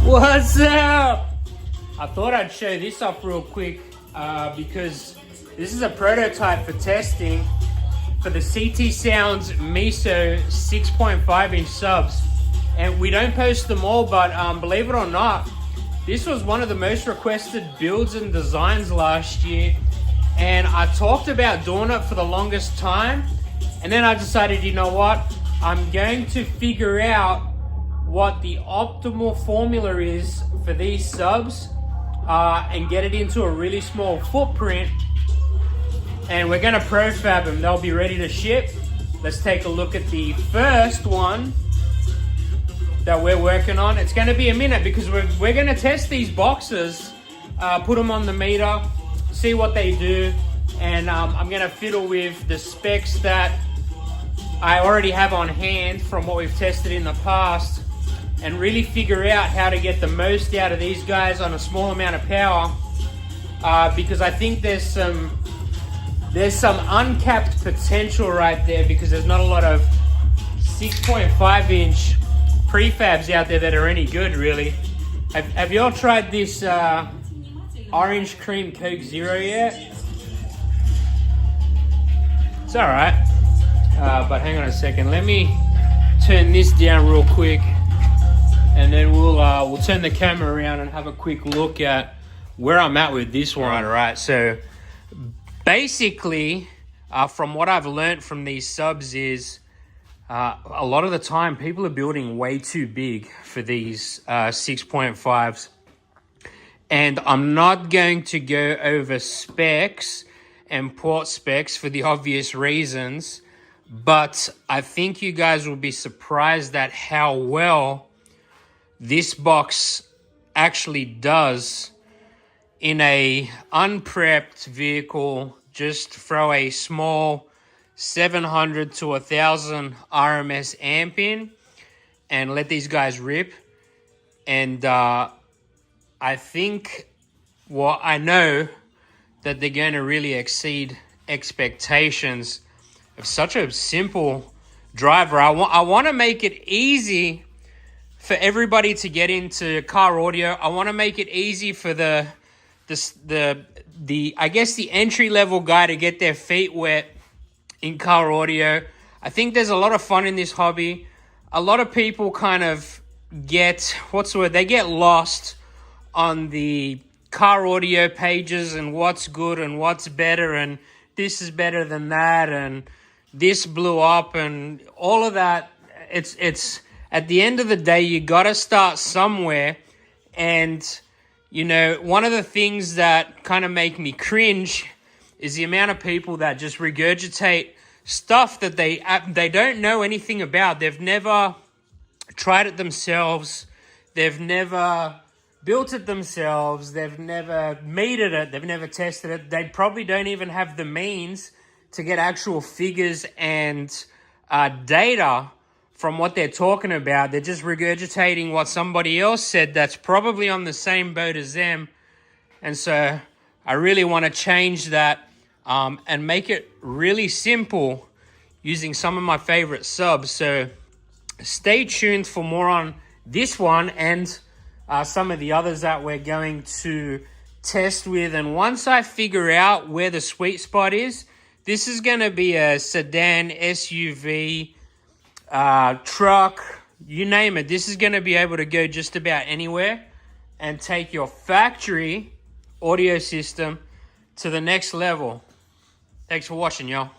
What's up? I thought I'd show this off real quick because this is a prototype for testing for the CT Sounds Meso 6.5 inch subs. And we don't post them all, but believe it or not, this was one of the most requested builds and designs last year. And I talked about doing it for the longest time. And then I decided, you know what? I'm going to figure out what the optimal formula is for these subs and get it into a really small footprint. And we're gonna ProFab them. They'll be ready to ship. Let's take a look at the first one that we're working on. It's gonna be a minute because we're gonna test these boxes, put them on the meter, see what they do, and I'm gonna fiddle with the specs that I already have on hand from what we've tested in the past and really figure out how to get the most out of these guys on a small amount of power, because I think there's some uncapped potential right there, because there's not a lot of 6.5 inch prefabs out there that are any good, really. Have y'all tried this orange cream Coke Zero yet? It's all right, but hang on a second. Let me turn this down real quick, and then we'll turn the camera around and have a quick look at where I'm at with this one. All right, so basically, from what I've learned from these subs is a lot of the time people are building way too big for these 6.5s. And I'm not going to go over specs and port specs for the obvious reasons, but I think you guys will be surprised at how well this box actually does in a unprepped vehicle. Just throw a small 700 to 1000 RMS amp in and let these guys rip. And I think, well, I know that they're going to really exceed expectations of such a simple driver. I want to make it easy for everybody to get into car audio. I want to make it easy for the I guess the entry level guy to get their feet wet in car audio. I think there's a lot of fun in this hobby. A lot of people kind of get, they get lost on the car audio pages and what's good and what's better and this is better than that and this blew up and all of that. It's at the end of the day, you got to start somewhere. And, you know, one of the things that kind of make me cringe is the amount of people that just regurgitate stuff that they don't know anything about. They've never tried it themselves. They've never built it themselves. They've never metered it. They've never tested it. They probably don't even have the means to get actual figures and data from what they're talking about. They're just regurgitating what somebody else said that's probably on the same boat as them. And so I really want to change that and make it really simple using some of my favorite subs. So stay tuned for more on this one and some of the others that we're going to test with. And once I figure out where the sweet spot is, this is going to be a sedan, SUV, truck, you name it. This is going to be able to go just about anywhere and take your factory audio system to the next level. Thanks for watching, y'all.